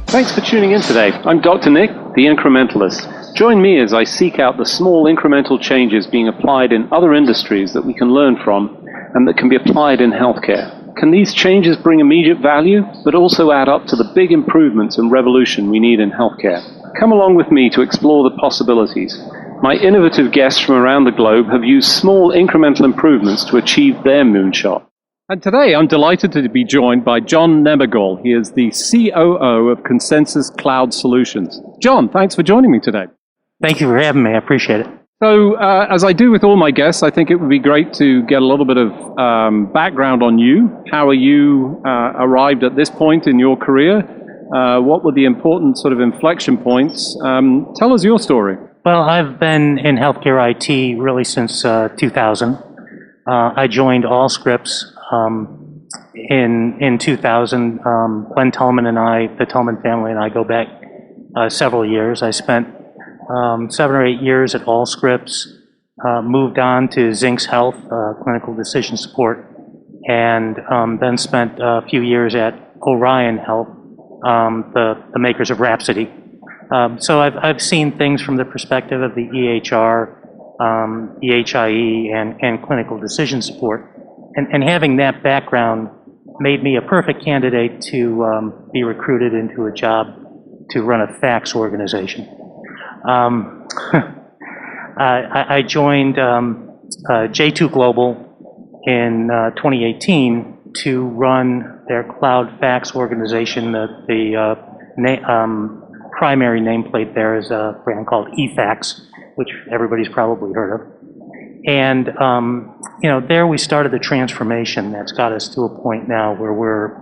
Thanks for tuning in today. I'm Dr. Nick, the Incrementalist. Join me as I seek out the small incremental changes being applied in other industries that we can learn from and that can be applied in healthcare. Can these changes bring immediate value, but also add up to the big improvements and revolution we need in healthcare? Come along with me to explore the possibilities. My innovative guests from around the globe have used small incremental improvements to achieve their moonshot. And today I'm delighted to be joined by John Nebergall. He is the COO of Consensus Cloud Solutions. John, thanks for joining me today. Thank you for having me. I appreciate it. So, as I do with all my guests, I think it would be great to get a little bit of background on you. How are you arrived at this point in your career? What were the important sort of inflection points? Tell us your story. Well, I've been in healthcare IT really since 2000. I joined Allscripts in 2000. Glenn Tillman and I, the Tillman family and I, go back several years. I spent 7 or 8 years at Allscripts, moved on to Zinx Health, clinical decision support, and then spent a few years at Orion Health, the makers of Rhapsody. So I've seen things from the perspective of the EHR, EHIE, and clinical decision support. And having that background made me a perfect candidate to be recruited into a job to run a fax organization. I joined J2 Global in 2018 to run their cloud fax organization. The primary nameplate there is a brand called eFax, which everybody's probably heard of. And there we started the transformation that's got us to a point now where we're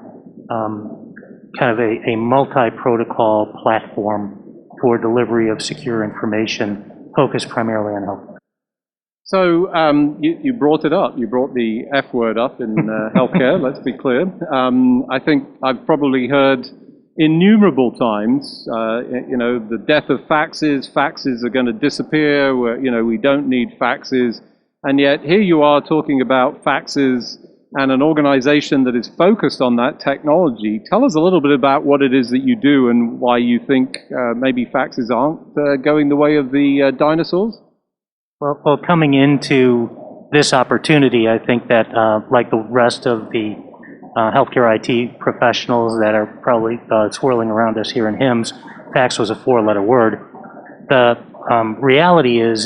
kind of a multi-protocol platform for delivery of secure information focused primarily on health. So you brought it up. You brought the F word up in healthcare, let's be clear. I think I've probably heard innumerable times, the death of faxes. Faxes are going to disappear. We don't need faxes. And yet here you are talking about faxes and an organization that is focused on that technology. Tell us a little bit about what it is that you do and why you think maybe faxes aren't going the way of the dinosaurs. Well, coming into this opportunity, I think that like the rest of the healthcare IT professionals that are probably swirling around us here in HIMSS, fax was a 4-letter word. The reality is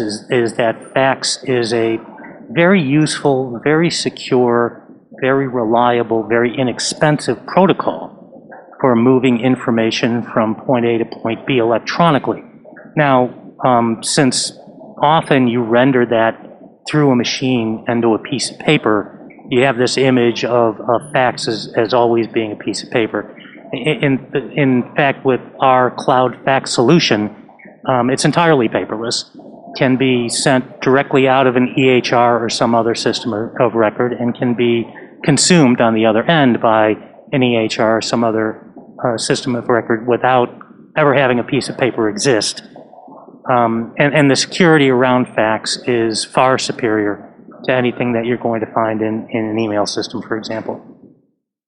that fax is a very useful, very secure, very reliable, very inexpensive protocol for moving information from point A to point B electronically. Now, since often you render that through a machine and to a piece of paper, you have this image of fax as always being a piece of paper. In fact, with our cloud fax solution, it's entirely paperless, can be sent directly out of an EHR or some other system of record, and can be consumed on the other end by an EHR or some other system of record without ever having a piece of paper exist. And the security around fax is far superior to anything that you're going to find in an email system, for example.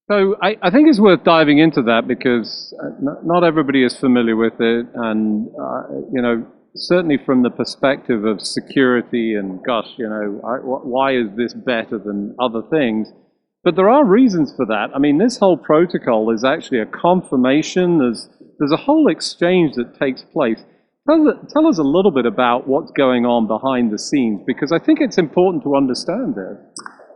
So I think it's worth diving into that because not everybody is familiar with it, and certainly from the perspective of security and gosh, why is this better than other things? But there are reasons for that. I mean, this whole protocol is actually a confirmation. There's a whole exchange that takes place. Tell us a little bit about what's going on behind the scenes, because I think it's important to understand this.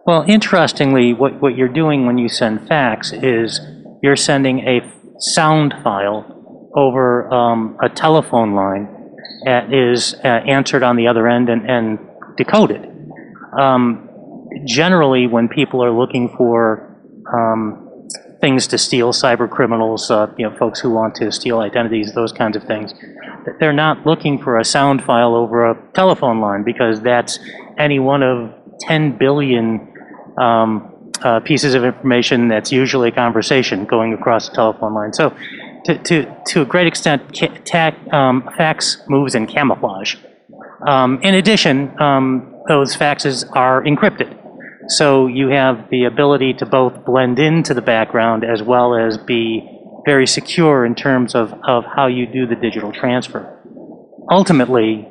Well, interestingly, what you're doing when you send fax is you're sending a sound file over a telephone line that is answered on the other end and decoded. Generally, when people are looking for things to steal, cyber criminals, folks who want to steal identities, those kinds of things, they're not looking for a sound file over a telephone line, because that's any one of 10 billion pieces of information that's usually a conversation going across the telephone line. So to a great extent, fax moves in camouflage. In addition, those faxes are encrypted. So you have the ability to both blend into the background as well as be very secure in terms of how you do the digital transfer. Ultimately,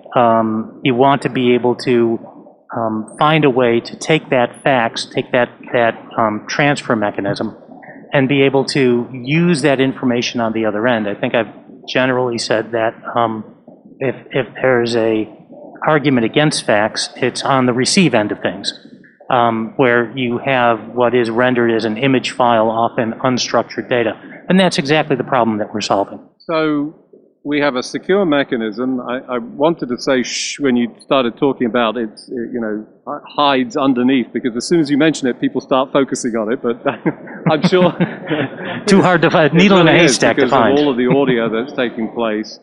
you want to be able to find a way to take that fax, take that transfer mechanism, and be able to use that information on the other end. I think I've generally said that if there's a argument against fax, it's on the receive end of things, where you have what is rendered as an image file, often unstructured data. And that's exactly the problem that we're solving. So we have a secure mechanism. I wanted to say shh when you started talking about it, hides underneath, because as soon as you mention it, people start focusing on it, but I'm sure... Too hard to find, needle in a haystack to find. Because of all of the audio that's taking place.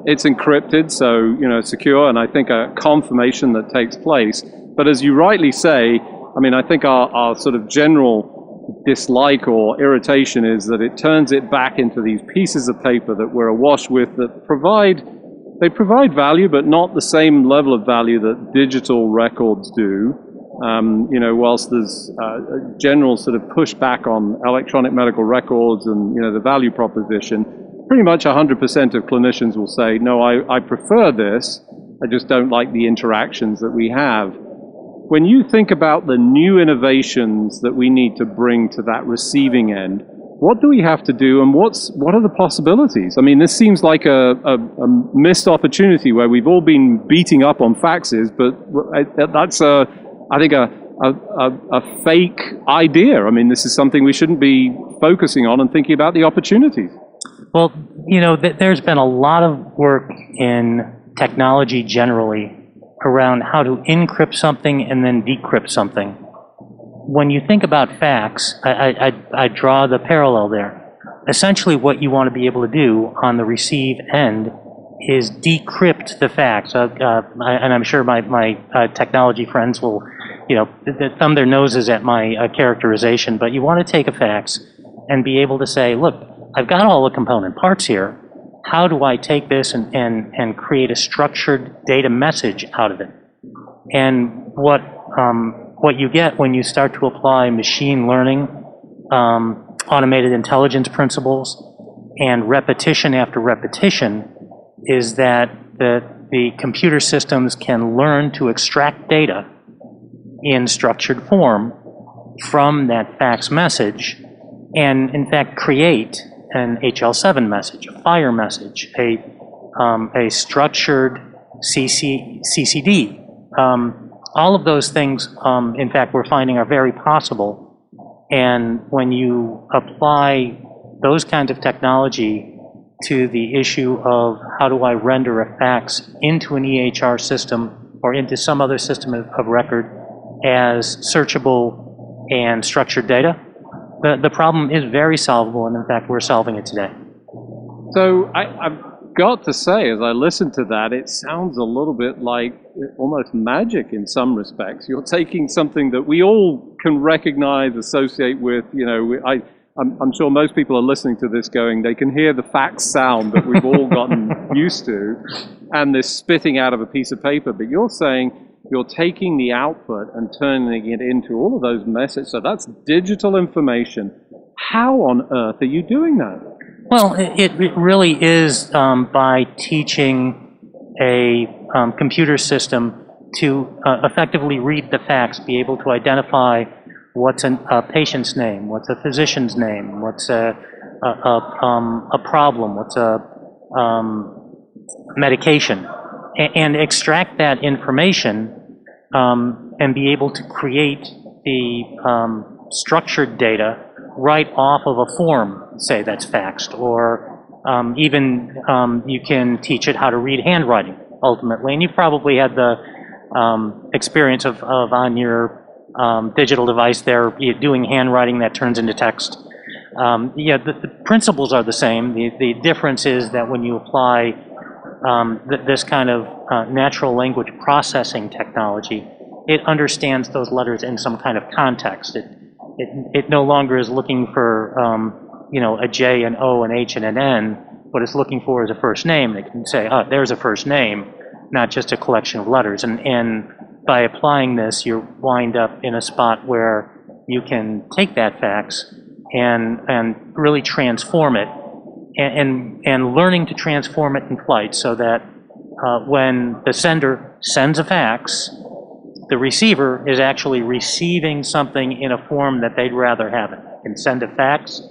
It's encrypted, so, secure, and I think a confirmation that takes place. But as you rightly say, I mean, I think our sort of general dislike or irritation is that it turns it back into these pieces of paper that we're awash with that provide value, but not the same level of value that digital records do. Whilst there's a general sort of pushback on electronic medical records and, the value proposition, pretty much 100% of clinicians will say, no, I prefer this, I just don't like the interactions that we have. When you think about the new innovations that we need to bring to that receiving end, what do we have to do, and what are the possibilities? I mean, this seems like a missed opportunity where we've all been beating up on faxes, but that's I think a fake idea. I mean, this is something we shouldn't be focusing on and thinking about the opportunities. Well, there's been a lot of work in technology generally around how to encrypt something and then decrypt something. When you think about fax, I draw the parallel there. Essentially, what you want to be able to do on the receive end is decrypt the fax. And I'm sure my technology friends will, thumb their noses at my characterization, but you want to take a fax and be able to say, look, I've got all the component parts here. How do I take this and create a structured data message out of it? And what you get when you start to apply machine learning, automated intelligence principles, and repetition after repetition is that the computer systems can learn to extract data in structured form from that fax message and, in fact, create an HL7 message, a FHIR message, a structured CCD. All of those things, in fact, we're finding are very possible. And when you apply those kinds of technology to the issue of how do I render a fax into an EHR system or into some other system of record as searchable and structured data, the problem is very solvable, and in fact, we're solving it today. So I've got to say, as I listen to that, it sounds a little bit like almost magic in some respects. You're taking something that we all can recognize, associate with, I'm sure most people are listening to this going, they can hear the fax sound that we've all gotten used to, and this spitting out of a piece of paper, but you're saying you're taking the output and turning it into all of those messages. So that's digital information. How on earth are you doing that? Well, it really is by teaching a computer system to effectively read the fax, be able to identify what's a patient's name, what's a physician's name, what's a problem, what's a medication, and extract that information and be able to create the structured data right off of a form, say, that's faxed, or even you can teach it how to read handwriting, ultimately. And you probably had the experience of on your digital device there, doing handwriting that turns into text. The principles are the same. The difference is that when you apply this kind of natural language processing technology, it understands those letters in some kind of context. It no longer is looking for a J, an O, an H, and an N. What it's looking for is a first name. It can say, oh, there's a first name, not just a collection of letters. And by applying this, you wind up in a spot where you can take that fax and really transform it, and learning to transform it in flight so that when the sender sends a fax, the receiver is actually receiving something in a form that they'd rather have it. Can send a fax,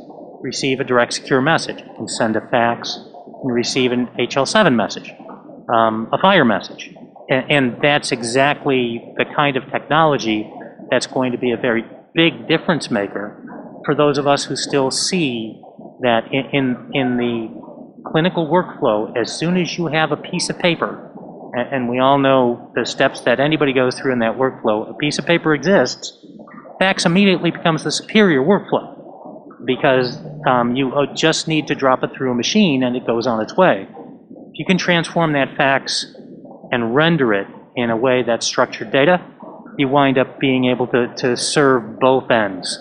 receive a direct secure message. Can send a fax and receive an HL7 message, a FHIR message. And that's exactly the kind of technology that's going to be a very big difference maker for those of us who still see that in the clinical workflow, as soon as you have a piece of paper, and we all know the steps that anybody goes through in that workflow, a piece of paper exists, fax immediately becomes the superior workflow because you just need to drop it through a machine and it goes on its way. If you can transform that fax and render it in a way that's structured data, you wind up being able to serve both ends.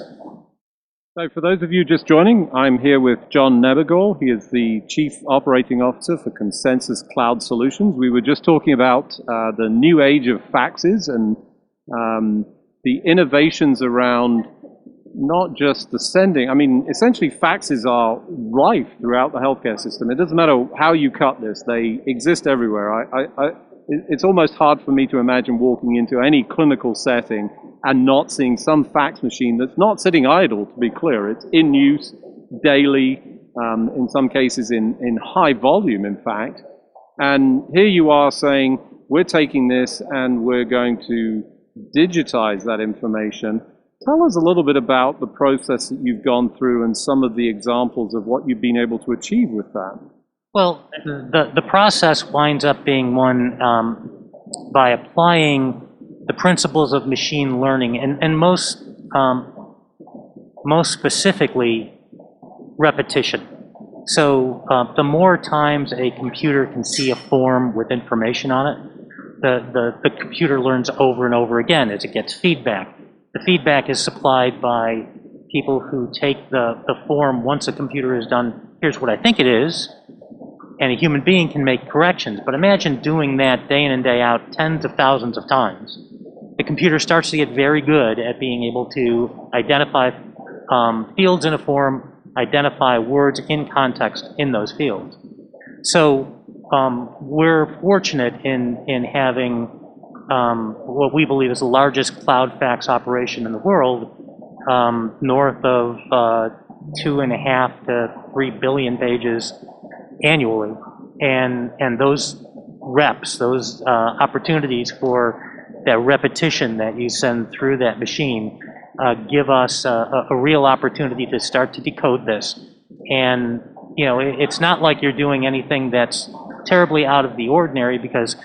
So for those of you just joining, I'm here with John Nebergall. He is the Chief Operating Officer for Consensus Cloud Solutions. We were just talking about the new age of faxes and the innovations around not just the sending. I mean, essentially faxes are rife throughout the healthcare system. It doesn't matter how you cut this, they exist everywhere. It's almost hard for me to imagine walking into any clinical setting and not seeing some fax machine that's not sitting idle, to be clear. It's in use daily, in some cases in high volume, in fact. And here you are saying, we're taking this and we're going to digitize that information. Tell us a little bit about the process that you've gone through and some of the examples of what you've been able to achieve with that. Well, the process winds up being one by applying the principles of machine learning and most specifically repetition. So the more times a computer can see a form with information on it, the computer learns over and over again as it gets feedback. The feedback is supplied by people who take the form once a computer is done, here's what I think it is, and a human being can make corrections. But imagine doing that day in and day out tens of thousands of times. The computer starts to get very good at being able to identify fields in a form, identify words in context in those fields. So we're fortunate in having what we believe is the largest cloud fax operation in the world, north of 2.5 to 3 billion pages annually, and those reps, those opportunities for that repetition that you send through that machine give us a real opportunity to start to decode this. And you know, it's not like you're doing anything that's terribly out of the ordinary, because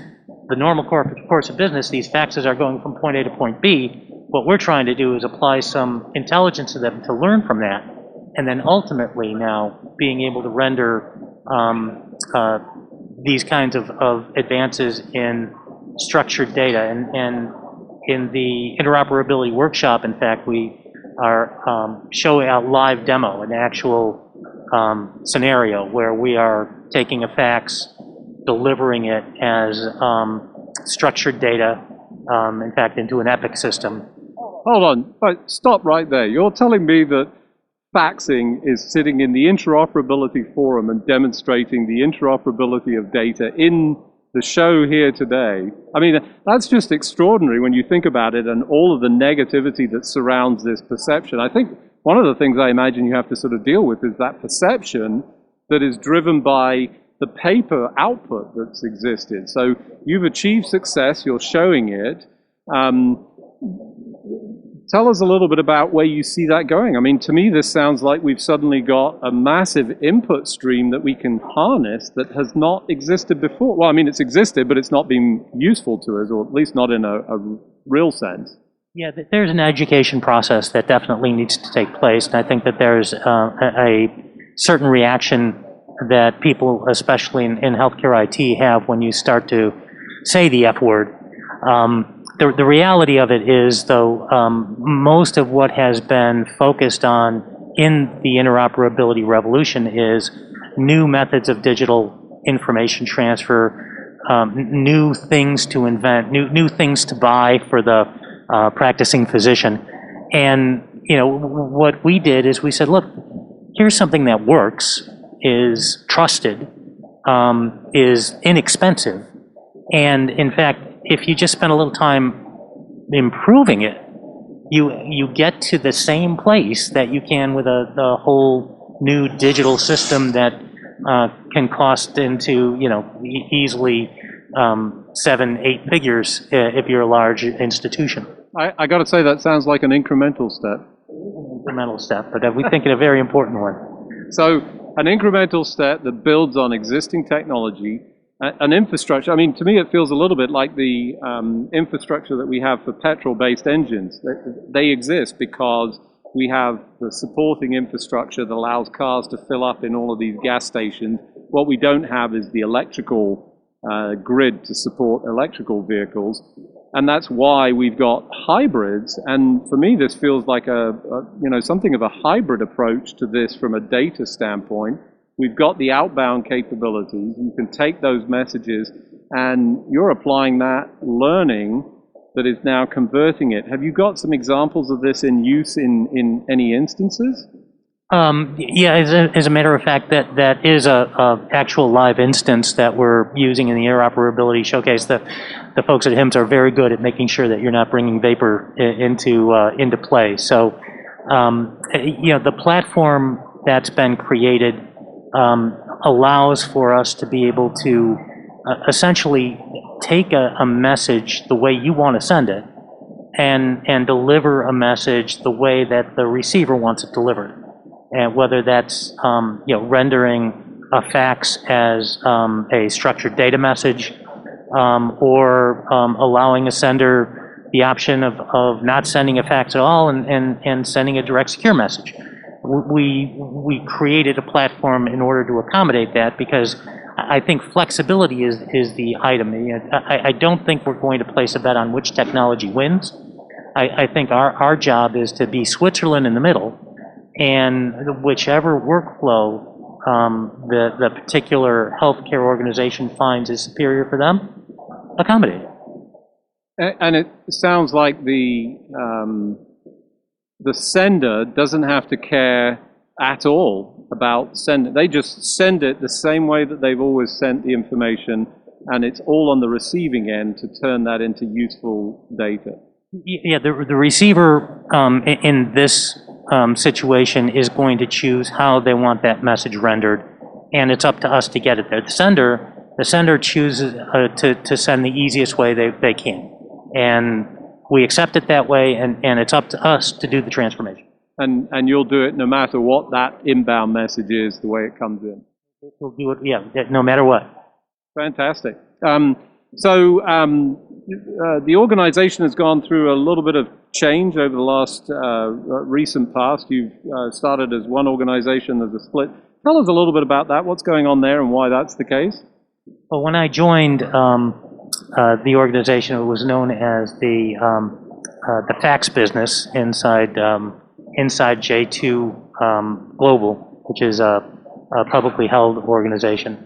the normal course of business, these faxes are going from point A to point B. What we're trying to do is apply some intelligence to them to learn from that, and then ultimately now being able to render these kinds of advances in structured data. And in the interoperability workshop, in fact, we are showing a live demo, an actual scenario where we are taking a fax, delivering it as structured data, in fact, into an EPIC system. Hold on, but stop right there. You're telling me that faxing is sitting in the interoperability forum and demonstrating the interoperability of data in the show here today. I mean, that's just extraordinary when you think about it and all of the negativity that surrounds this perception. I think one of the things I imagine you have to sort of deal with is that perception that is driven by the paper output that's existed. So you've achieved success, you're showing it. Tell us a little bit about where you see that going. I mean, to me, this sounds like we've suddenly got a massive input stream that we can harness that has not existed before. Well, I mean, it's existed, but it's not been useful to us, or at least not in a real sense. Yeah, there's an education process that definitely needs to take place, and I think that there's a certain reaction that people, especially in healthcare IT, have when you start to say the F word. The reality of it is, though, most of what has been focused on in the interoperability revolution is new methods of digital information transfer, new things to invent, new things to buy for the practicing physician. And what we did is we said, look, here's something that works, is trusted, is inexpensive, and in fact, if you just spend a little time improving it, you get to the same place that you can with a whole new digital system that can cost into easily 7-8 figures if you're a large institution. I got to say that sounds like an incremental step. Incremental step, but we think it a very important one. So an incremental step that builds on existing technology, an infrastructure. I mean, to me, it feels a little bit like the infrastructure that we have for petrol-based engines. They exist because we have the supporting infrastructure that allows cars to fill up in all of these gas stations. What we don't have is the electrical grid to support electrical vehicles. And that's why we've got hybrids. And for me, this feels like something of a hybrid approach to this from a data standpoint. We've got the outbound capabilities. You can take those messages, and you're applying that learning that is now converting it. Have you got some examples of this in use in any instances? Yeah, as a matter of fact, that is a actual live instance that we're using in the interoperability showcase. The folks at HIMSS are very good at making sure that you're not bringing vapor into play. So, the platform that's been created allows for us to be able to essentially take a message the way you want to send it, and deliver a message the way that the receiver wants it delivered. And whether that's rendering a fax as a structured data message, or allowing a sender the option of not sending a fax at all and sending a direct secure message. We created a platform in order to accommodate that, because I think flexibility is the item. I don't think we're going to place a bet on which technology wins. I think our job is to be Switzerland in the middle, and whichever workflow the particular healthcare organization finds is superior for them, accommodate it. And it sounds like the sender doesn't have to care at all about sending. They just send it the same way that they've always sent the information, and it's all on the receiving end to turn that into useful data. Yeah, the receiver in this situation is going to choose how they want that message rendered, and it's up to us to get it there. The sender chooses to send the easiest way they can, and we accept it that way, and it's up to us to do the transformation. And you'll do it no matter what that inbound message is, the way it comes in. We'll do it, yeah, no matter what. Fantastic. The organization has gone through a little bit of change over the last recent past. You've started as one organization, as a split. Tell us a little bit about that. What's going on there and why that's the case? Well, when I joined the organization, it was known as the fax business inside J2 Global, which is a publicly held organization.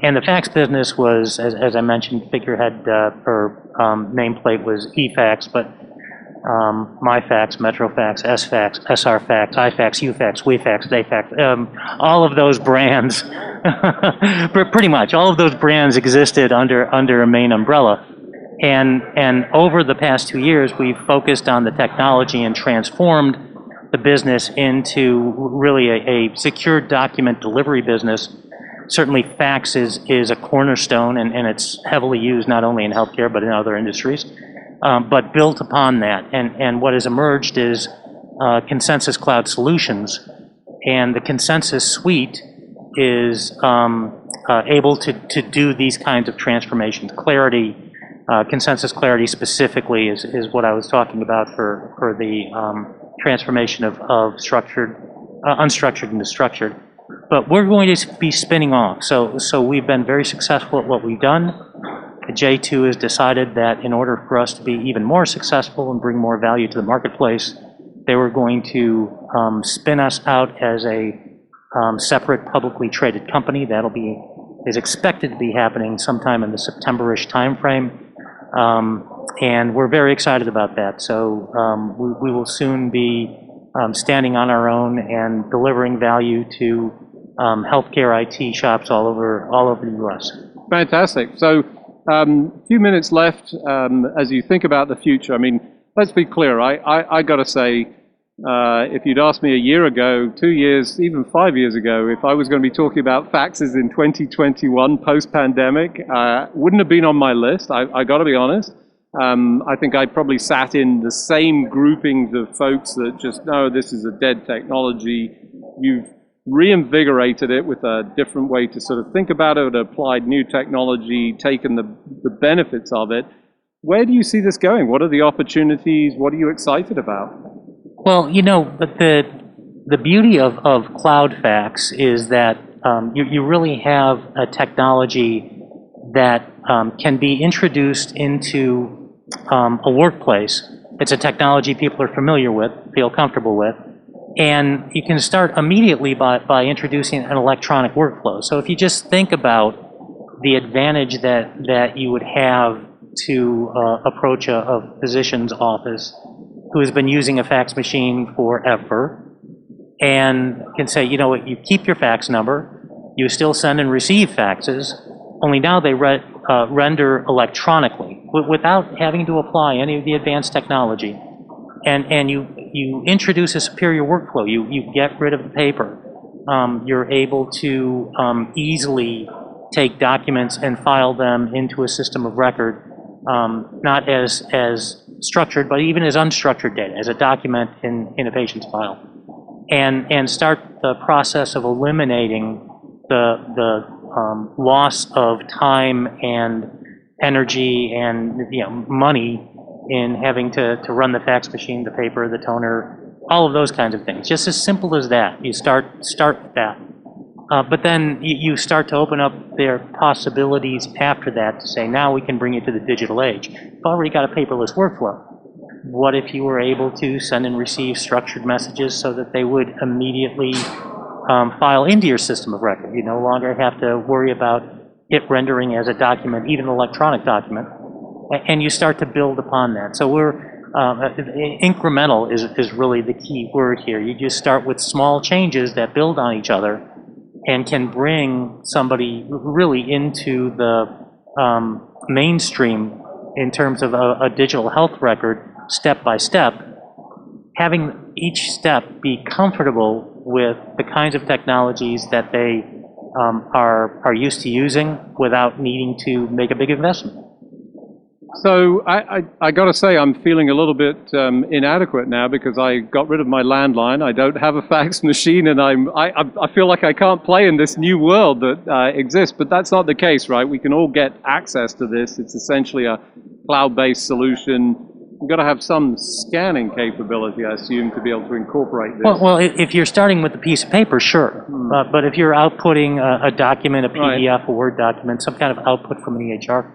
And the fax business was, as I mentioned, figurehead or nameplate was eFax, but MyFax, MetroFax, SFax, SRFax, iFax, UFax, WeFax, DayFax, all of those brands, pretty much all of those brands existed under a main umbrella. And over the past 2 years, we've focused on the technology and transformed the business into really a secure document delivery business. Certainly fax is a cornerstone, and it's heavily used not only in healthcare but in other industries. But built upon that, and what has emerged is Consensus Cloud Solutions, and the Consensus Suite is able to do these kinds of transformations. Clarity, Consensus Clarity specifically is what I was talking about for the transformation of structured, unstructured into structured. But we're going to be spinning off. So we've been very successful at what we've done. J2 has decided that in order for us to be even more successful and bring more value to the marketplace, they were going to spin us out as a separate publicly traded company. Is expected to be happening sometime in the September-ish timeframe. And we're very excited about that. So we will soon be standing on our own and delivering value to healthcare IT shops all over the U.S. Fantastic. So, a few minutes left. As you think about the future, I mean, let's be clear. I got to say, if you'd asked me a year ago, 2 years, even 5 years ago, if I was going to be talking about faxes in 2021 post-pandemic, wouldn't have been on my list. I got to be honest. I think I probably sat in the same groupings of folks that just, no, this is a dead technology. You've reinvigorated it with a different way to sort of think about it, applied new technology, taken the benefits of it. Where do you see this going? What are the opportunities? What are you excited about? Well, but the beauty of cloud fax is that you really have a technology that can be introduced into a workplace. It's a technology people are familiar with, feel comfortable with, and you can start immediately by introducing an electronic workflow. So if you just think about the advantage that you would have to approach a physician's office who has been using a fax machine forever and can say, you know what, you keep your fax number, you still send and receive faxes, only now they render electronically without having to apply any of the advanced technology. And you introduce a superior workflow. You get rid of the paper. You're able to easily take documents and file them into a system of record, not as structured, but even as unstructured data, as a document in a patient's file, and start the process of eliminating the loss of time and energy and money in having to run the fax machine, the paper, the toner, all of those kinds of things. Just as simple as that. You start with that. But then you start to open up their possibilities after that to say, now we can bring you to the digital age. You've already got a paperless workflow. What if you were able to send and receive structured messages so that they would immediately file into your system of record? You no longer have to worry about it rendering as a document, even an electronic document, and you start to build upon that. So incremental is really the key word here. You just start with small changes that build on each other and can bring somebody really into the mainstream in terms of a digital health record step by step, having each step be comfortable with the kinds of technologies that they are used to using without needing to make a big investment. So I got to say, I'm feeling a little bit inadequate now because I got rid of my landline. I don't have a fax machine, and I feel like I can't play in this new world that exists. But that's not the case, right? We can all get access to this. It's essentially a cloud-based solution. You've got to have some scanning capability, I assume, to be able to incorporate this. Well, if you're starting with a piece of paper, sure. But if you're outputting a document, a PDF, right, a Word document, some kind of output from an EHR,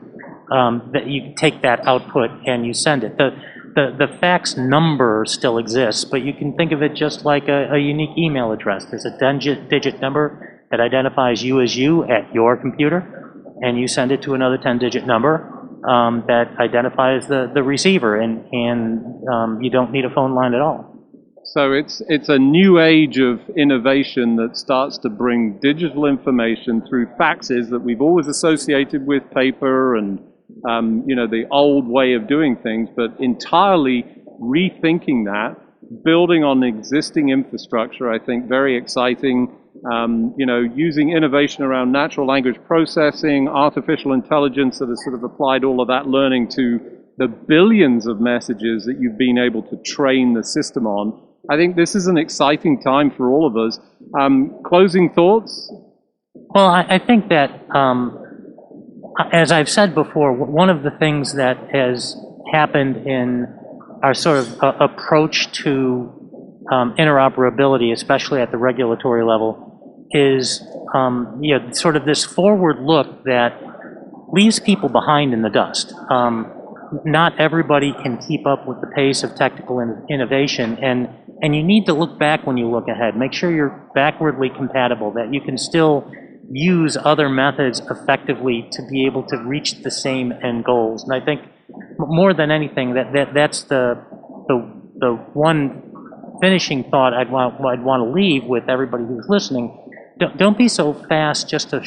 that you take that output and you send it. The fax number still exists, but you can think of it just like a unique email address. There's a digit number that identifies you as you at your computer, and you send it to another 10-digit number that identifies the receiver, and you don't need a phone line at all. So it's a new age of innovation that starts to bring digital information through faxes that we've always associated with paper and the old way of doing things, but entirely rethinking that, building on existing infrastructure. I think very exciting. Using innovation around natural language processing, artificial intelligence that has sort of applied all of that learning to the billions of messages that you've been able to train the system on. I think this is an exciting time for all of us. Closing thoughts? Well, I think that, as I've said before, one of the things that has happened in our sort of approach to interoperability, especially at the regulatory level, is sort of this forward look that leaves people behind in the dust. Not everybody can keep up with the pace of technical innovation, and you need to look back when you look ahead. Make sure you're backwardly compatible, that you can still use other methods effectively to be able to reach the same end goals. And I think more than anything, that's the one finishing thought I'd want to leave with everybody who's listening, don't be so fast just to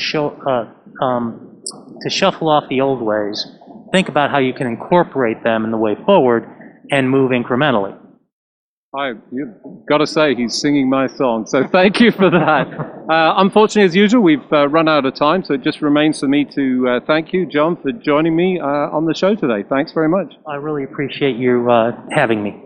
shuffle off the old ways. Think about how you can incorporate them in the way forward and move incrementally. You've got to say, he's singing my song, so thank you for that. Unfortunately, as usual, we've run out of time, so it just remains for me to thank you, John, for joining me on the show today. Thanks very much. I really appreciate you having me.